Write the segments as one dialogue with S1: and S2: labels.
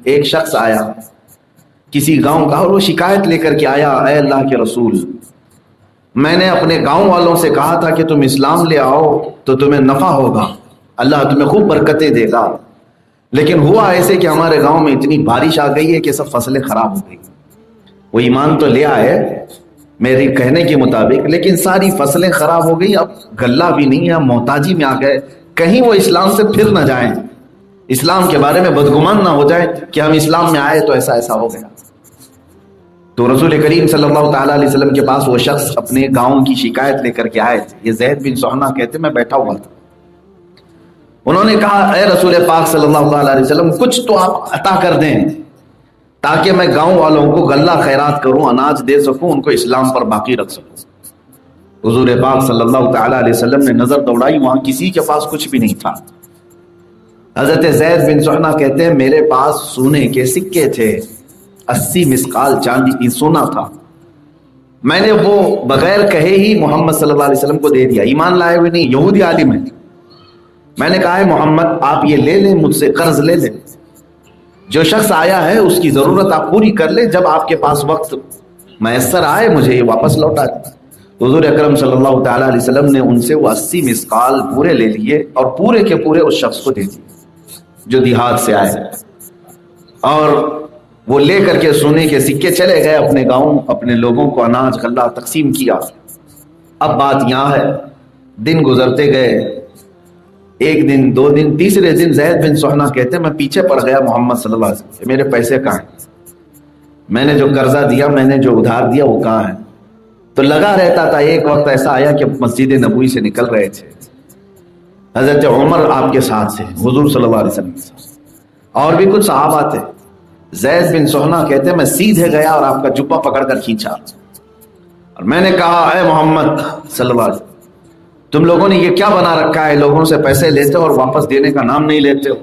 S1: ایک شخص آیا کسی گاؤں کا اور وہ شکایت لے کر کے آیا، اے اللہ کے رسول، میں نے اپنے گاؤں والوں سے کہا تھا کہ تم اسلام لے آؤ تو تمہیں نفع ہوگا، اللہ تمہیں خوب برکتیں دے گا، لیکن ہوا ایسے کہ ہمارے گاؤں میں اتنی بارش آ گئی ہے کہ سب فصلیں خراب ہو گئی۔ وہ ایمان تو لے آئے میری کہنے کے مطابق، لیکن ساری فصلیں خراب ہو گئی، اب غلہ بھی نہیں ہے، محتاجی میں آ گئے، کہیں وہ اسلام سے پھر نہ جائیں، اسلام کے بارے میں بدگمان نہ ہو جائے کہ ہم اسلام میں آئے تو ایسا ایسا ہو گیا۔ تو رسول کریم صلی اللہ تعالیٰ علیہ وسلم کے پاس وہ شخص اپنے گاؤں کی شکایت لے کر کے آئے تھے۔ یہ زید بن سہنا کہتے میں بیٹھا ہوا تھا، انہوں نے کہا، اے رسول پاک صلی اللہ تعالیٰ علیہ وسلم، کچھ تو آپ عطا کر دیں تاکہ میں گاؤں والوں کو غلہ خیرات کروں، اناج دے سکوں، ان کو اسلام پر باقی رکھ سکوں۔ حضور پاک صلی اللہ تعالیٰ علیہ وسلم نے نظر دوڑائی، وہاں کسی کے پاس کچھ بھی نہیں تھا۔ حضرت زید بن سہنا کہتے ہیں میرے پاس سونے کے سکے تھے، 80 مسقال چاندی کی سونا تھا، میں نے وہ بغیر کہے ہی محمد صلی اللہ علیہ وسلم کو دے دیا، ایمان لائے ہوئے نہیں، یہودی عالم ہے۔ میں نے کہا ہے محمد آپ یہ لے لیں، مجھ سے قرض لے لیں، جو شخص آیا ہے اس کی ضرورت آپ پوری کر لیں، جب آپ کے پاس وقت میسر آئے مجھے یہ واپس لوٹا دیں۔ حضور اکرم صلی اللہ تعالیٰ علیہ وسلم نے ان سے وہ 80 مسقال پورے لے لیے اور پورے کے پورے اس شخص کو دے دیے جو دیہات سے آئے، اور وہ لے کر کے سونے کے سکے چلے گئے اپنے گاؤں، اپنے لوگوں کو اناج غلہ تقسیم کیا۔ اب بات یہاں ہے، دن گزرتے گئے، ایک دن، دو دن، تیسرے دن زید بن سہنا کہتے ہیں میں پیچھے پڑ گیا محمد صلی اللہ علیہ وسلم سے، میرے پیسے کہاں ہیں، میں نے جو قرضہ دیا، میں نے جو ادھار دیا وہ کہاں ہے؟ تو لگا رہتا تھا۔ ایک وقت ایسا آیا کہ مسجد نبوی سے نکل رہے تھے، حضرت عمر آپ کے ساتھ تھے، حضور صلی اللہ علیہ وسلم کے ساتھ، اور بھی کچھ صحابہ تھے۔ زید بن سہنا کہتے ہیں میں سیدھے گیا اور آپ کا جبہ پکڑ کر کھینچا، اور میں نے کہا اے محمد صلی اللہ علیہ وسلم، تم لوگوں نے یہ کیا بنا رکھا ہے، لوگوں سے پیسے لیتے ہو اور واپس دینے کا نام نہیں لیتے ہو۔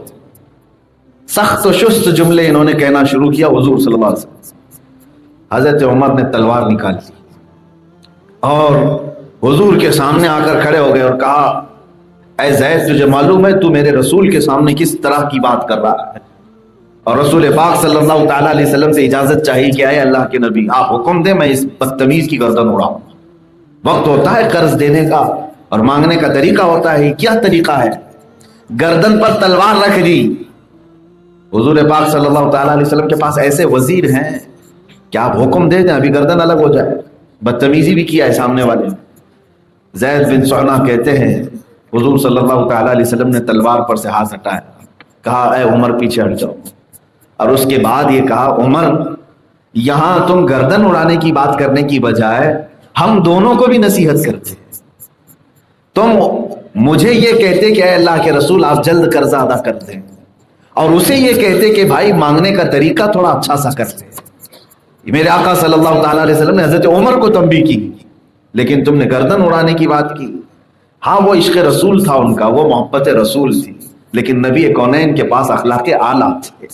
S1: سخت و شست جملے انہوں نے کہنا شروع کیا حضور صلی اللہ علیہ وسلم۔ حضرت عمر نے تلوار نکالی اور حضور کے سامنے آ کر کھڑے ہو گئے اور کہا، اے زید تجھے معلوم ہے تو میرے رسول کے سامنے کس طرح کی بات کر رہا ہے؟ اور رسول پاک صلی اللہ تعالیٰ علیہ وسلم سے اجازت چاہیے کہ اے اللہ کے نبی آپ حکم دیں میں اس بدتمیز کی گردن اڑاؤں۔ وقت ہوتا ہے قرض دینے کا اور مانگنے کا طریقہ ہوتا ہے، کیا طریقہ ہے؟ گردن پر تلوار رکھ دی۔ حضور پاک صلی اللہ تعالیٰ علیہ وسلم کے پاس ایسے وزیر ہیں کہ آپ حکم دے دیں ابھی گردن الگ ہو جائے، بدتمیزی بھی کیا ہے سامنے والے۔ زید بن سہنا کہتے ہیں حضور صلی اللہ تعالیٰ علیہ وسلم نے تلوار پر سے ہاتھ ہٹایا، کہا اے عمر پیچھے ہٹ جاؤ، اور اس کے بعد یہ کہا عمر یہاں تم گردن اڑانے کی بات کرنے کی بجائے ہم دونوں کو بھی نصیحت کرتے، تم مجھے یہ کہتے کہ اے اللہ کے رسول آپ جلد قرضہ ادا کر دیں، اور اسے یہ کہتے کہ بھائی مانگنے کا طریقہ تھوڑا اچھا سا کر دیں۔ میرے آقا صلی اللہ تعالیٰ علیہ وسلم نے حضرت عمر کو تنبیہ کی، لیکن تم نے گردن اڑانے کی بات کی۔ ہاں وہ عشق رسول تھا ان کا، وہ محبت رسول تھی، لیکن نبی کونین کے پاس اخلاق اعلیٰ تھے۔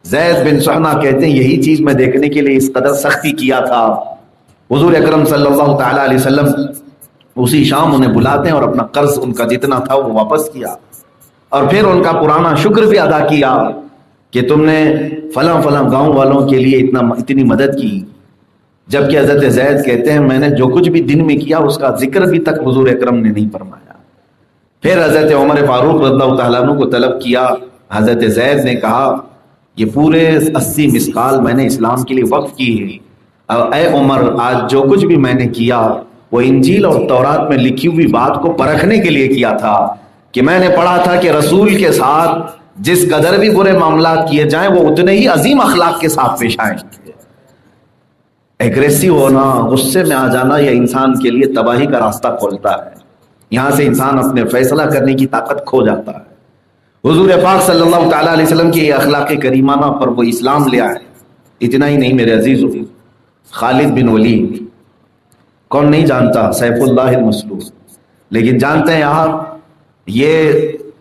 S1: زید بن سہنا کہتے ہیں یہی چیز میں دیکھنے کے لیے اس قدر سختی کیا تھا۔ حضور اکرم صلی اللہ تعالیٰ علیہ وسلم اسی شام انہیں بلاتے ہیں اور اپنا قرض ان کا جتنا تھا وہ واپس کیا، اور پھر ان کا پرانا شکر بھی ادا کیا کہ تم نے فلاں فلاں گاؤں والوں کے لیے اتنی مدد کی، جبکہ حضرت زید کہتے ہیں میں نے جو کچھ بھی دن میں کیا اس کا ذکر بھی تک حضور اکرم نے نہیں فرمایا۔ پھر حضرت عمر فاروق رضی اللہ تعالیٰ عنہ کو طلب کیا، حضرت زید نے کہا یہ پورے 80 مسقال میں نے اسلام کے لیے وقف کی ہے، اے عمر آج جو کچھ بھی میں نے کیا وہ انجیل اور تورات میں لکھی ہوئی بات کو پرکھنے کے لیے کیا تھا، کہ میں نے پڑھا تھا کہ رسول کے ساتھ جس قدر بھی برے معاملات کیے جائیں وہ اتنے ہی عظیم اخلاق کے ساتھ پیش آئیں۔ ایگریسو ہونا، غصے میں آ جانا یہ انسان کے لیے تباہی کا راستہ کھولتا ہے، یہاں سے انسان اپنے فیصلہ کرنے کی طاقت کھو جاتا ہے۔ حضور پاک صلی اللہ تعالیٰ علیہ وسلم کی یہ اخلاق کریمانہ پر وہ اسلام لے آئے۔ اتنا ہی نہیں میرے عزیزو، خالد بن ولید کون نہیں جانتا، سیف اللہ المسلول، لیکن جانتے ہیں آپ یہ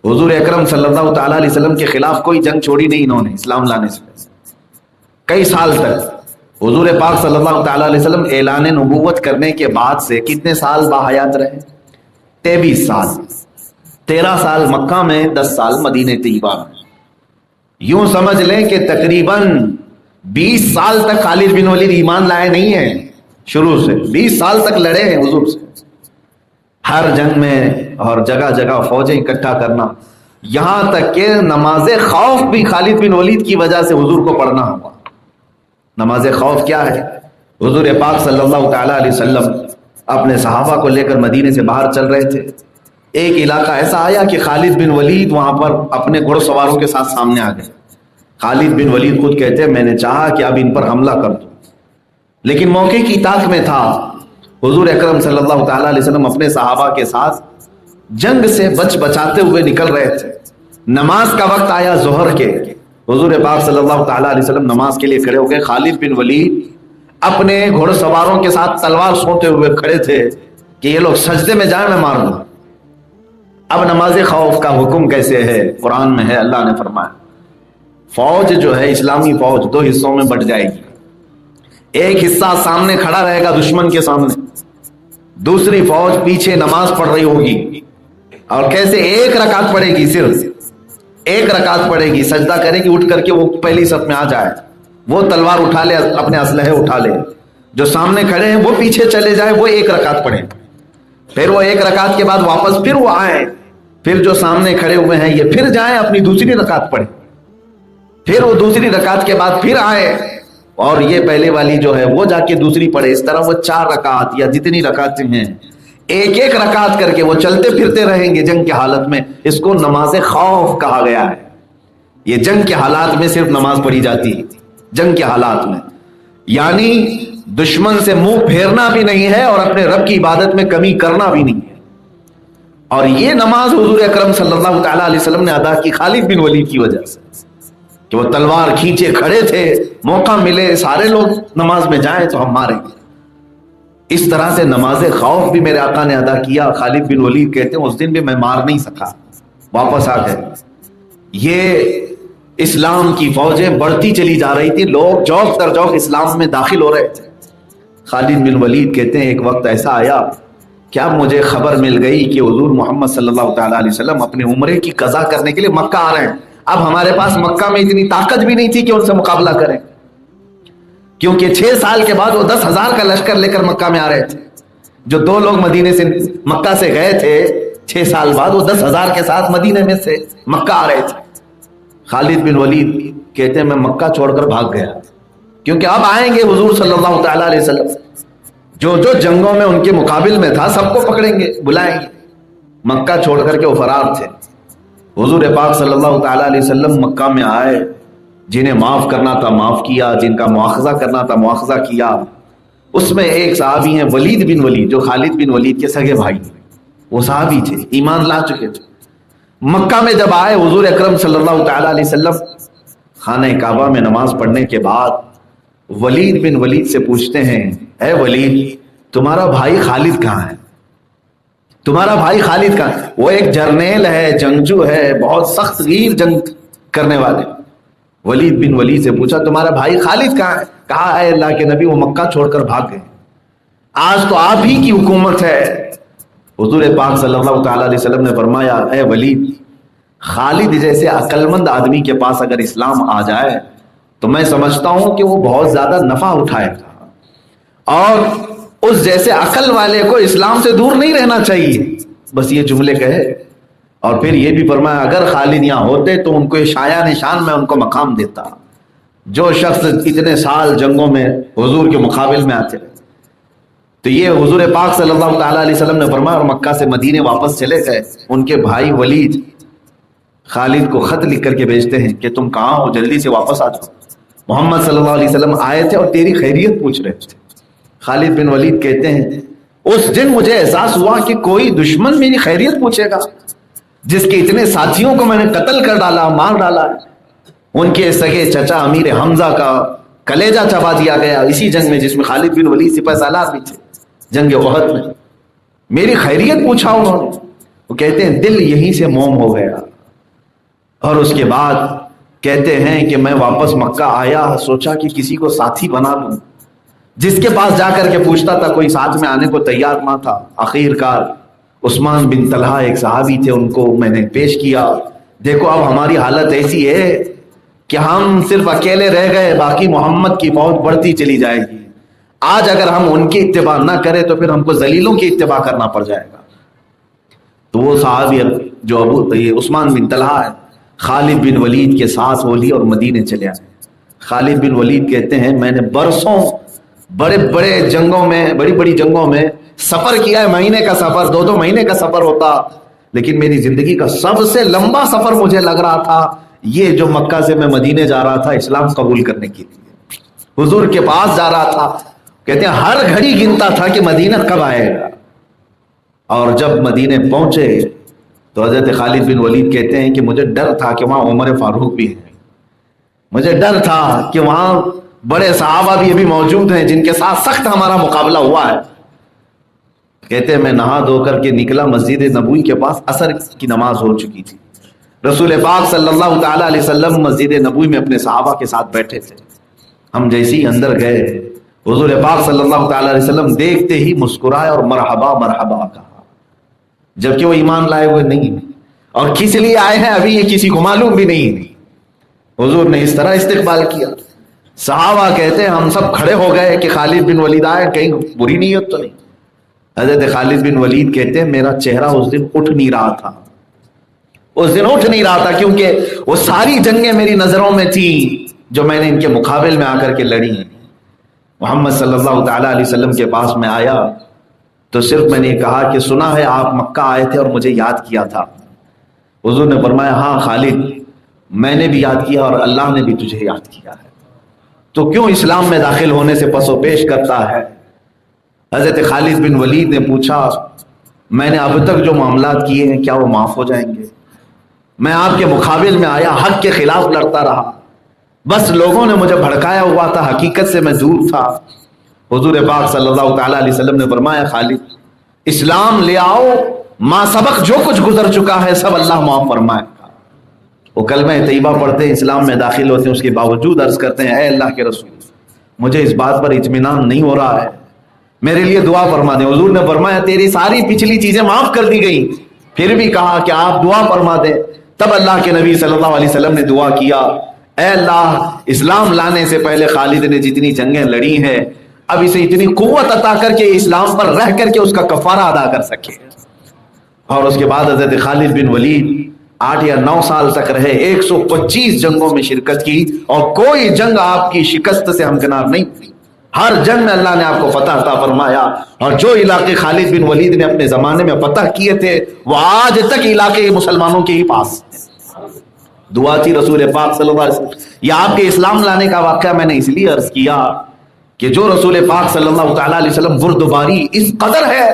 S1: حضور اکرم صلی اللہ تعالیٰ علیہ وسلم کے خلاف کوئی جنگ چھوڑی نہیں انہوں نے اسلام لانے سے، کئی سال تک حضور پاک صلی اللہ تعالیٰ علیہ وسلم اعلان نبوت کرنے کے بعد سے کتنے سال باحیات رہے؟ 23 سال، 13 سال مکہ میں، 10 سال مدینہ طیبہ میں۔ یوں سمجھ لیں کہ تقریباً 20 سال تک خالد بن ولید ایمان لائے نہیں ہیں، شروع سے 20 سال تک لڑے ہیں حضور سے، ہر جنگ میں، اور جگہ جگہ فوجیں اکٹھا کرنا، یہاں تک کہ نماز خوف بھی خالد بن ولید کی وجہ سے حضور کو پڑھنا ہوا۔ نماز خوف کیا ہے؟ حضور پاک صلی اللہ تعالی علیہ وسلم اپنے صحابہ کو لے کر مدینے سے باہر چل رہے تھے، ایک علاقہ ایسا آیا کہ خالد بن ولید وہاں پر اپنے گھڑ سواروں کے ساتھ سامنے آ گئے۔ خالد بن ولید خود کہتے ہیں میں نے چاہا کہ اب ان پر حملہ کر دوں، لیکن موقع کی طاق میں تھا۔ حضور اکرم صلی اللہ تعالی علیہ وسلم اپنے صحابہ کے ساتھ جنگ سے بچاتے ہوئے نکل رہے تھے۔ نماز کا وقت آیا ظہر کے، حضور پاک صلی اللہ تعالی علیہ وسلم نماز کے لیے کھڑے ہو گئے۔ خالد بن ولید اپنے گھوڑ سواروں کے ساتھ تلوار سوتے ہوئے کھڑے تھے کہ یہ لوگ سجدے میں جائیں میں مار دوں۔ اب نماز خوف کا حکم کیسے ہے؟ قرآن میں ہے، اللہ نے فرمایا فوج جو ہے اسلامی فوج 2 حصوں میں بٹ جائے گی، ایک حصہ سامنے کھڑا رہے گا دشمن کے سامنے، دوسری فوج پیچھے نماز پڑھ رہی ہوگی، اور کیسے؟ 1 رکعت پڑھے گی، صرف 1 رکعت پڑھے گی، سجدہ کرے گی، اٹھ کر کے وہ پہلی صف میں آ جائے، وہ تلوار اٹھا لے، اپنے اسلحے اٹھا لے، جو سامنے کھڑے ہیں وہ پیچھے چلے جائے، وہ 1 رکعت پڑھیں، پھر وہ 1 رکعت کے بعد واپس پھر وہ آئیں، پھر جو سامنے کھڑے ہوئے ہیں یہ پھر جائیں اپنی دوسری رکعت پڑھیں، پھر وہ دوسری رکعت کے بعد پھر آئے اور یہ پہلے والی جو ہے وہ جا کے دوسری پڑھے۔ اس طرح وہ 4 رکعت یا جتنی رکعتیں ہیں 1 رکعت کر کے وہ چلتے پھرتے رہیں گے جنگ کے حالت میں۔ اس کو نماز خوف کہا گیا ہے۔ یہ جنگ کے حالات میں صرف نماز پڑھی جاتی ہے، جنگ کے حالات میں، یعنی دشمن سے منہ پھیرنا بھی نہیں ہے اور اپنے رب کی عبادت میں کمی کرنا بھی نہیں ہے۔ اور یہ نماز حضور اکرم صلی اللہ تعالی علیہ وسلم نے ادا کی خالد بن ولید کی وجہ سے، کہ وہ تلوار کھینچے کھڑے تھے، موقع ملے سارے لوگ نماز میں جائیں تو ہم ماریں گے۔ اس طرح سے نماز خوف بھی میرے آقا نے ادا کیا۔ خالد بن ولید کہتے ہیں اس دن بھی میں مار نہیں سکا، واپس آ گئے۔ یہ اسلام کی فوجیں بڑھتی چلی جا رہی تھی، لوگ جوق در جوق اسلام میں داخل ہو رہے تھے۔ خالد بن ولید کہتے ہیں ایک وقت ایسا آیا کہ اب مجھے خبر مل گئی کہ حضور محمد صلی اللہ تعالی علیہ وسلم اپنے عمرے کی قضا کرنے کے لیے مکہ آ رہے ہیں۔ اب ہمارے پاس مکہ میں اتنی طاقت بھی نہیں تھی کہ ان سے مقابلہ کریں، کیونکہ 6 سال کے بعد وہ 10,000 کا لشکر لے کر مکہ میں آ رہے تھے۔ جو 2 لوگ مدینے سے مکہ سے گئے تھے 6 سال بعد، وہ 10,000 کے ساتھ مدینے میں سے مکہ آ رہے تھے۔ خالد بن ولید کہتے ہیں میں مکہ چھوڑ کر بھاگ گیا، کیونکہ اب آئیں گے حضور صلی اللہ تعالی علیہ وسلم، جو جو جنگوں میں ان کے مقابل میں تھا سب کو پکڑیں گے، بلائیں گے۔ مکہ چھوڑ کر کے وہ فرار تھے۔ حضور پاک صلی اللہ تعالی علیہ وسلم مکہ میں آئے، جنہیں معاف کرنا تھا معاف کیا، جن کا مواخذہ کرنا تھا مواخذہ کیا۔ اس میں ایک صحابی ہیں ولید بن ولید، جو خالد بن ولید کے سگے بھائی، وہ صحابی تھے، ایمان لا چکے تھے۔ مکہ میں جب آئے حضور اکرم صلی اللہ تعالی علیہ وسلم خانہ کعبہ میں نماز پڑھنے کے بعد ولید بن ولید سے پوچھتے ہیں اے ولید تمہارا بھائی خالد کہاں ہے؟ تمہارا بھائی خالد کہاں ہے؟ وہ ایک جرنیل ہے، جنگجو ہے، بہت سخت گیر جنگ کرنے والے۔ ولید بن ولید سے پوچھا تمہارا بھائی خالد کہاں ہے؟ کہا اے اللہ کے نبی وہ مکہ چھوڑ کر بھاگ گئے، آج تو آپ ہی کی حکومت ہے۔ حضور پاک صلی اللہ تعالی علیہ وسلم نے فرمایا اے ولید، خالد جیسے عقل مند آدمی کے پاس اگر اسلام آ جائے تو میں سمجھتا ہوں کہ وہ بہت زیادہ نفع اٹھائے گا، اور اس جیسے عقل والے کو اسلام سے دور نہیں رہنا چاہیے۔ بس یہ جملے کہے، اور پھر یہ بھی فرمایا اگر خالد یہاں ہوتے تو ان کو یہ شایع نشان میں ان کو مقام دیتا، جو شخص اتنے سال جنگوں میں حضور کے مقابل میں آتے۔ تو یہ حضور پاک صلی اللہ تعالی علیہ وسلم نے فرمایا، اور مکہ سے مدینے واپس چلے گئے۔ ان کے بھائی ولید خالد کو خط لکھ کر کے بھیجتے ہیں کہ تم کہاں ہو، جلدی سے واپس آ جاؤ، محمد صلی اللہ علیہ وسلم آئے تھے اور تیری خیریت پوچھ رہے تھے۔ خالد بن ولید کہتے ہیں اس دن مجھے احساس ہوا کہ کوئی دشمن میری خیریت پوچھے گا، جس کے اتنے ساتھیوں کو میں نے قتل کر ڈالا، مار ڈالا، ان کے سگے چچا امیر حمزہ کا کلیجہ چبا دیا گیا اسی جنگ میں جس میں خالد بن ولید سپہ سالار بھی تھے، جنگ احد میں۔ میری خیریت پوچھا انہوں نے۔ وہ کہتے ہیں دل یہیں سے موم ہو گیا، اور اس کے بعد کہتے ہیں کہ میں واپس مکہ آیا، سوچا کہ کسی کو ساتھی بنا لوں، جس کے پاس جا کر کے پوچھتا تھا کوئی ساتھ میں آنے کو تیار نہ تھا۔ آخر کار عثمان بن طلحہ ایک صحابی تھے، ان کو میں نے پیش کیا، دیکھو اب ہماری حالت ایسی ہے کہ ہم صرف اکیلے رہ گئے، باقی محمد کی فوج بڑھتی چلی جائے گی. آج اگر ہم ان کی اتباع نہ کریں تو پھر ہم کو ذلیلوں کی اتباع کرنا پڑ جائے گا. تو وہ صحابی جو عثمان بن طلحہ ہے، خالد بن ولید کے ساتھ وہ لی اور مدینے چلے آئے. خالد بن ولید کہتے ہیں میں نے برسوں بڑے بڑے جنگوں میں، بڑی بڑی جنگوں میں سفر کیا ہے، مہینے کا سفر، 2 مہینے کا سفر ہوتا، لیکن میری زندگی کا سب سے لمبا سفر مجھے لگ رہا تھا یہ جو مکہ سے میں مدینے جا رہا تھا اسلام قبول کرنے کے لیے، حضور کے پاس جا رہا تھا. کہتے ہیں ہر گھڑی گنتا تھا کہ مدینہ کب آئے گا. اور جب مدینے پہنچے تو حضرت خالد بن ولید کہتے ہیں کہ مجھے ڈر تھا کہ وہاں عمر فاروق بھی ہیں، مجھے ڈر تھا کہ وہاں بڑے صحابہ بھی ابھی موجود ہیں جن کے ساتھ سخت ہمارا مقابلہ ہوا ہے. کہتے ہیں میں نہا دھو کر کے نکلا، مسجد نبوی کے پاس عصر کی نماز ہو چکی تھی. رسول پاک صلی اللہ تعالی علیہ وسلم مسجد نبوی میں اپنے صحابہ کے ساتھ بیٹھے تھے. ہم جیسے ہی اندر گئے حضور پاک صلی اللہ تعالی علیہ وسلم دیکھتے ہی مسکرائے اور مرحبا مرحبا کہا، جبکہ وہ ایمان لائے ہوئے نہیں اور کس لیے آئے ہیں ابھی یہ کسی کو معلوم بھی نہیں. حضور نے اس طرح استقبال کیا. صحابہ کہتے ہیں ہم سب کھڑے ہو گئے کہ خالد بن ولید آئے، کہیں بری نیت تو نہیں. حضرت خالد بن ولید کہتے ہیں میرا چہرہ اس دن اٹھ نہیں رہا تھا، اس دن اٹھ نہیں رہا تھا کیونکہ وہ ساری جنگیں میری نظروں میں تھی جو میں نے ان کے مقابل میں آ کر کے لڑی ہیں. محمد صلی اللہ تعالی علیہ وسلم کے پاس میں آیا تو صرف میں نے کہا کہ سنا ہے آپ مکہ آئے تھے اور مجھے یاد کیا تھا. حضور نے فرمایا ہاں خالد میں نے بھی یاد کیا اور اللہ نے بھی تجھے یاد کیا ہے، تو کیوں اسلام میں داخل ہونے سے پس و پیش کرتا ہے؟ حضرت خالد بن ولید نے پوچھا میں نے اب تک جو معاملات کیے ہیں کیا وہ معاف ہو جائیں گے؟ میں آپ کے مقابل میں آیا، حق کے خلاف لڑتا رہا، بس لوگوں نے مجھے بھڑکایا ہوا تھا، حقیقت سے میں دور تھا. حضور پاک صلی اللہ تعالی علیہ وسلم نے فرمایا خالد اسلام لے آؤ، ما سبق جو کچھ گزر چکا ہے سب اللہ معاف فرمائے گا. وہ کلمہ طیبہ پڑھتے ہیں، اسلام میں داخل ہوتے ہیں، اس کے باوجود عرض کرتے ہیں اے اللہ کے رسول مجھے اس بات پر اطمینان نہیں ہو رہا ہے، میرے لیے دعا فرما دیں. حضور نے فرمایا تیری ساری پچھلی چیزیں معاف کر دی گئی، پھر بھی کہا کہ آپ دعا فرما دیں. تب اللہ کے نبی صلی اللہ علیہ وسلم نے دعا کیا اے اللہ اسلام لانے سے پہلے خالد نے جتنی جنگیں لڑی ہیں اب اسے اتنی قوت عطا کر کے اسلام پر رہ کر کے اس کا کفارہ ادا کر سکے. اور اس کے بعد حضرت خالد بن ولید 8 یا 9 سال تک رہے، 125 جنگوں میں شرکت کی اور کوئی جنگ آپ کی شکست سے ہمکنار نہیں ہوئی. ہر جنگ میں اللہ نے آپ کو فتح عطا فرمایا، اور جو علاقے خالد بن ولید نے اپنے زمانے میں فتح کیے تھے وہ آج تک علاقے مسلمانوں کے ہی پاس. دعا تھی رسول پاک صلی اللہ علیہ وسلم. یہ آپ کے اسلام لانے کا واقعہ میں نے اس لیے عرض کیا کہ جو رسول پاک صلی اللہ تعالی علیہ وسلم بردباری اس قدر ہے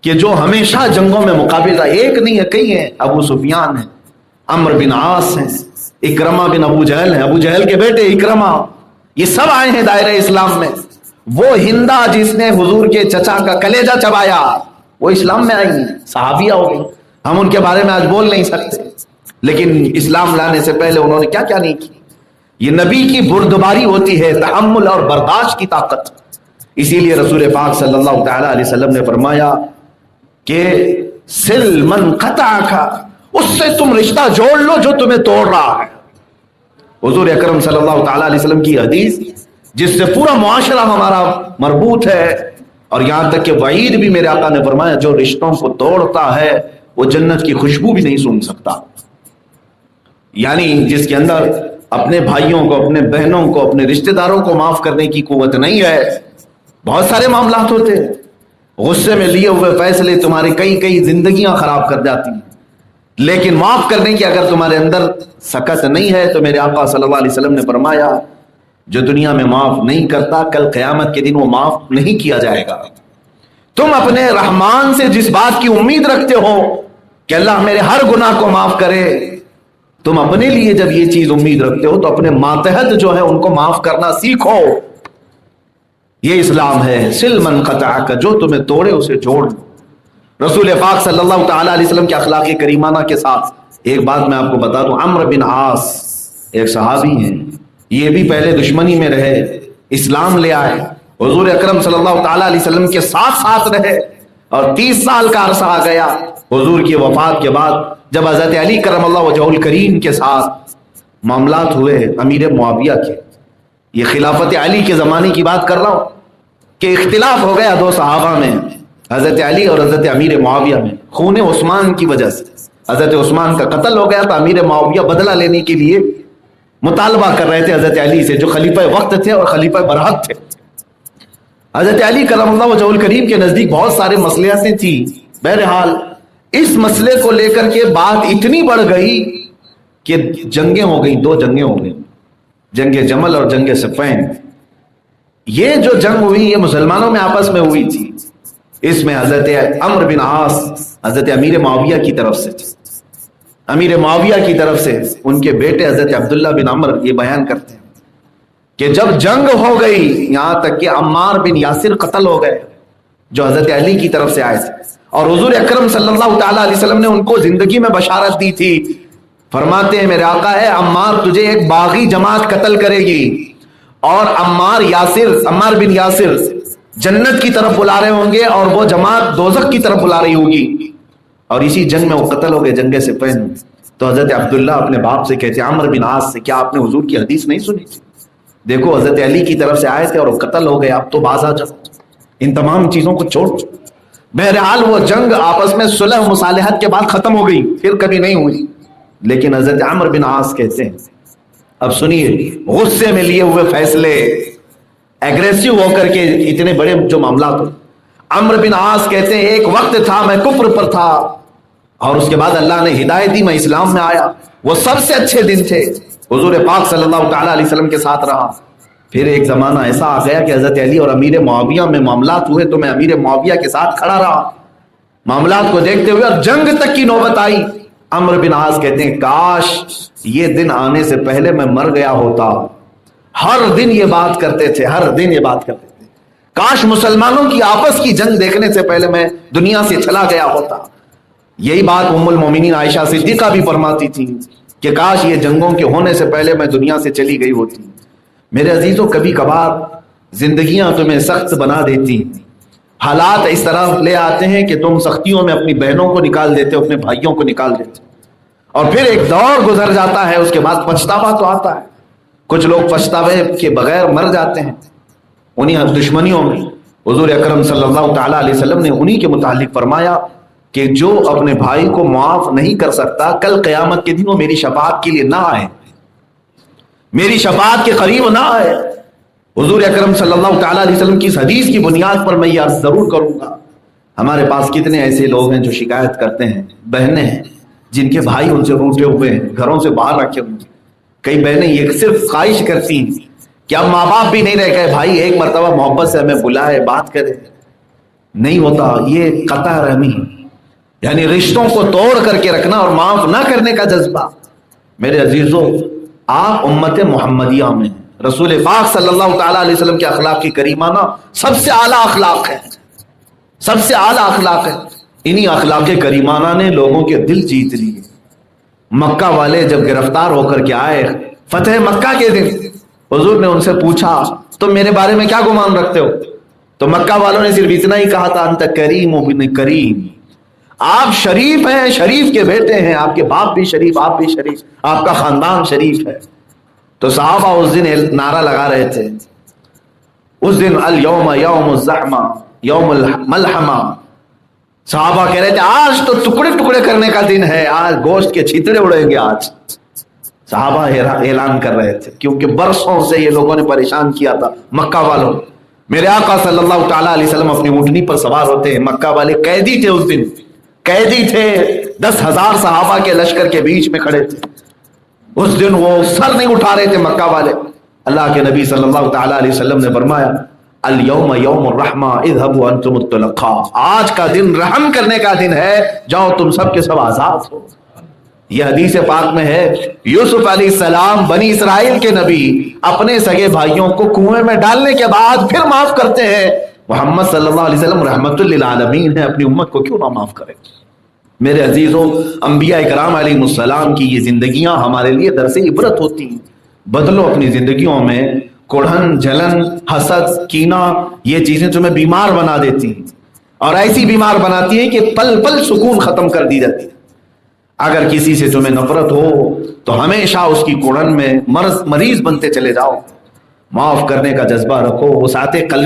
S1: کہ جو ہمیشہ جنگوں میں مقابل رہا، ایک نہیں ہے کئی ہیں، ابو سفیان ہیں، عمرو بن عاص ہیں، اکرمہ بن ابو جہل ہیں، ابو جہل کے بیٹے اکرمہ، یہ سب آئے ہیں دائرہ اسلام میں. وہ ہندا جس نے حضور کے چچا کا کلیجہ چبایا وہ اسلام میں آئی ہیں، صحابیہ ہو گئی. ہم ان کے بارے میں آج بول نہیں سکتے، لیکن اسلام لانے سے پہلے انہوں نے کیا کیا نہیں کی. یہ نبی کی بردباری ہوتی ہے، تحمل اور برداشت کی طاقت. اسی لیے رسول پاک صلی اللہ تعالی علیہ وسلم نے فرمایا کہ سل من قطعک، اس سے تم رشتہ جوڑ لو جو تمہیں توڑ رہا ہے. حضور اکرم صلی اللہ تعالی علیہ وسلم کی حدیث جس سے پورا معاشرہ ہمارا مربوط ہے، اور یہاں تک کہ وعید بھی میرے آقا نے فرمایا جو رشتوں کو توڑتا ہے وہ جنت کی خوشبو بھی نہیں سونگھ سکتا. یعنی جس کے اندر اپنے بھائیوں کو، اپنے بہنوں کو، اپنے رشتہ داروں کو معاف کرنے کی قوت نہیں ہے. بہت سارے معاملات ہوتے ہیں، غصے میں لیے ہوئے فیصلے تمہاری کئی زندگیاں خراب کر جاتی ہیں، لیکن معاف کرنے کی اگر تمہارے اندر سکت نہیں ہے تو میرے آقا صلی اللہ علیہ وسلم نے فرمایا جو دنیا میں معاف نہیں کرتا کل قیامت کے دن وہ معاف نہیں کیا جائے گا. تم اپنے رحمان سے جس بات کی امید رکھتے ہو کہ اللہ میرے ہر گناہ کو معاف کرے، تم اپنے لیے جب یہ چیز امید رکھتے ہو تو اپنے ماتحت جو ہے ان کو معاف کرنا سیکھو. یہ اسلام ہے، سل من قطعک، جو تمہیں توڑے اسے جوڑ لو. رسول پاک صلی اللہ تعالی علیہ وسلم کے اخلاق کریمانہ کے ساتھ ایک بات میں آپ کو بتا دوں. عمرو بن عاص ایک صحابی ہیں، یہ بھی پہلے دشمنی میں رہے، اسلام لے آئے، حضور اکرم صلی اللہ تعالی علیہ وسلم کے ساتھ رہے، اور 30 سال کا عرصہ آ گیا حضور کی وفات کے بعد جب حضرت علی کرم اللہ وجہہ الکریم کے ساتھ معاملات ہوئے امیر معاویہ کے، یہ خلافت علی کے زمانے کی بات کر رہا ہوں، کہ اختلاف ہو گیا دو صحابہ میں، حضرت علی اور حضرت امیر معاویہ میں، خون عثمان کی وجہ سے حضرت عثمان کا قتل ہو گیا، تو امیر معاویہ بدلہ لینے کے لیے مطالبہ کر رہے تھے حضرت علی سے، جو خلیفہ وقت تھے اور خلیفہ برحق تھے۔ حضرت علی کرم اللہ وجہہ الکریم کے نزدیک بہت سارے مسئلے تھی، بہرحال اس مسئلے کو لے کر کے بات اتنی بڑھ گئی کہ جنگیں ہو گئی، دو جنگیں ہو گئی، جنگ جمل اور جنگ صفین۔ یہ جو جنگ ہوئی یہ مسلمانوں میں آپس میں ہوئی تھی، اس میں حضرت عمرو بن عاص حضرت امیر معاویہ کی طرف سے تھے، امیر معاویہ کی طرف سے ان کے بیٹے حضرت عبداللہ بن عمرو یہ بیان کرتے ہیں کہ جب جنگ ہو گئی، یہاں تک کہ عمار بن یاسر قتل ہو گئے جو حضرت علی کی طرف سے آئے تھے، اور حضور اکرم صلی اللہ تعالی علیہ وسلم نے ان کو زندگی میں بشارت دی تھی، فرماتے ہیں میرے آقا ہے عمار تجھے ایک باغی جماعت قتل کرے گی، اور عمار بن یاسر جنت کی طرف بلا رہے ہوں گے اور وہ جماعت دوزخ کی طرف بلا رہی ہوگی، اور اسی جنگ میں وہ قتل ہو گئے، جنگ صفین۔ تو حضرت عبداللہ اپنے باپ سے کہتے ہیں عمرو بن عاص سے، کیا آپ نے حضور کی حدیث نہیں سنی تھی؟ دیکھو حضرت علی کی طرف سے آئے تھے اور وہ قتل ہو گئے، اب تو باز آ جاؤ، ان تمام چیزوں کو چھوڑ۔ بہرحال وہ جنگ آپس میں صلح مصالحت کے بعد ختم ہو گئی، پھر کبھی نہیں ہوئی، لیکن حضرت عمرو بن عاص کہتے ہیں، اب سنیے، غصے میں لیے ہوئے فیصلے، ایگریسو ہو کر کے اتنے بڑے جو معاملات ہو، عمرو بن عاص کہتے ہیں ایک وقت تھا میں کفر پر تھا، اور اس کے بعد اللہ نے ہدایت دی، میں اسلام میں آیا، وہ سب سے اچھے دن تھے، حضور پاک صلی اللہ تعالی علیہ وسلم کے ساتھ رہا۔ پھر ایک زمانہ ایسا آ گیا کہ حضرت علی اور امیر معاویہ میں معاملات ہوئے، تو میں امیر معاویہ کے ساتھ کھڑا رہا معاملات کو دیکھتے ہوئے، اور جنگ تک کی نوبت آئی۔ عمرو بن عاص کہتے ہیں کاش یہ دن آنے سے پہلے میں مر گیا ہوتا، ہر دن یہ بات کرتے تھے، ہر دن یہ بات کرتے تھے، کاش مسلمانوں کی آپس کی جنگ دیکھنے سے پہلے میں دنیا سے چلا گیا ہوتا۔ یہی بات ام المومنین عائشہ صدیقہ بھی فرماتی تھی کہ کاش یہ جنگوں کے ہونے سے پہلے میں دنیا سے چلی گئی ہوتی۔ میرے عزیزوں، کبھی کبھار زندگیاں تمہیں سخت بنا دیتی، حالات اس طرح لے آتے ہیں کہ تم سختیوں میں اپنی بہنوں کو نکال دیتے ہو، اپنے بھائیوں کو نکال دیتے، اور پھر ایک دور گزر جاتا ہے، اس کے بعد پچھتاوا تو آتا ہے، کچھ لوگ پچھتاوے کے بغیر مر جاتے ہیں انہی دشمنیوں میں۔ حضور اکرم صلی اللہ تعالی علیہ وسلم نے انہی کے متعلق فرمایا کہ جو اپنے بھائی کو معاف نہیں کر سکتا، کل قیامت کے دن وہ میری شفاعت کے لیے نہ آئے، میری شفاعت کے قریب نہ آئے۔ حضور اکرم صلی اللہ تعالی علیہ وسلم کی اس حدیث کی بنیاد پر میں یہ عرض ضرور کروں گا، ہمارے پاس کتنے ایسے لوگ ہیں جو شکایت کرتے ہیں، بہنیں ہیں جن کے بھائی ان سے روٹے ہوئے ہیں، گھروں سے باہر رکھے ہوئے ہیں، کئی بہنیں یہ صرف خواہش کرتی ہیں کہ اب ماں باپ بھی نہیں رہ گئے، بھائی ایک مرتبہ محبت سے ہمیں بلائے، بات کرے، نہیں ہوتا۔ یہ قطع رحمی، یعنی رشتوں کو توڑ کر کے رکھنا اور معاف نہ کرنے کا جذبہ۔ میرے عزیزوں، آپ امت محمدیہ میں رسول پاک صلی اللہ تعالی علیہ وسلم کے اخلاق کی کریمانہ سب سے اعلیٰ اخلاق ہے، سب سے اعلیٰ اخلاق ہے۔ انہی اخلاق کریمانہ نے لوگوں کے دل جیت لیے۔ مکہ والے جب گرفتار ہو کر کے آئے فتح مکہ کے دن، حضور نے ان سے پوچھا تم میرے بارے میں کیا گمان رکھتے ہو؟ تو مکہ والوں نے صرف اتنا ہی کہا تھا انت کریم ابن کریم، آپ شریف ہیں، شریف کے بیٹے ہیں، آپ کے باپ بھی شریف، آپ بھی شریف، آپ کا خاندان شریف ہے۔ تو صحابہ اس دن نعرہ لگا رہے تھے، اس دن الیوم یوم الزحمہ یوم الملحمہ، صحابہ کہہ رہے تھے آج تو ٹکڑے ٹکڑے کرنے کا دن ہے، آج گوشت کے چھترے اڑیں گے آج۔ صحابہ اعلان کر رہے تھے، کیونکہ برسوں سے یہ لوگوں نے پریشان کیا تھا مکہ والوں۔ میرے آقا صلی اللہ تعالیٰ علیہ وسلم اپنی اونٹنی پر سوار ہوتے ہیں، مکہ والے قیدی تھے، اس دن قیدی تھے، 10,000 صحابہ کے لشکر کے بیچ میں کھڑے تھے۔ اس دن وہ سر نہیں اٹھا رہے تھے مکہ والے۔ اللہ کے نبی صلی اللہ تعالیٰ علیہ وسلم نے فرمایا الیوم یوم الرحمہ اذهبوا انتم الطلقاء، آج کا دن رحم کرنے کا دن ہے، جاؤ تم سب کے سب آزاد ہو۔ یہ حدیث پاک میں ہے، یوسف علیہ السلام بنی اسرائیل کے نبی اپنے سگے بھائیوں کو کنویں میں ڈالنے کے بعد پھر معاف کرتے ہیں۔ محمد صلی اللہ علیہ وسلم رحمت للعالمین ہے، اپنی امت کو کیوں نہ معاف کرے؟ میرے عزیزوں، انبیاء کرام علیہ السلام کی یہ زندگیاں ہمارے لیے درس عبرت ہوتی ہیں۔ بدلو اپنی زندگیوں میں کوڑھن، جلن، حسد، کینہ، یہ چیزیں تمہیں بیمار بنا دیتی ہیں، اور ایسی بیمار بناتی ہیں کہ پل پل سکون ختم کر دی جاتی ہے۔ اگر کسی سے تمہیں نفرت ہو تو ہمیشہ اس کی کڑن میں مریض بنتے چلے جاؤ. معاف کرنے کا جذبہ رکھو، وسعت قلب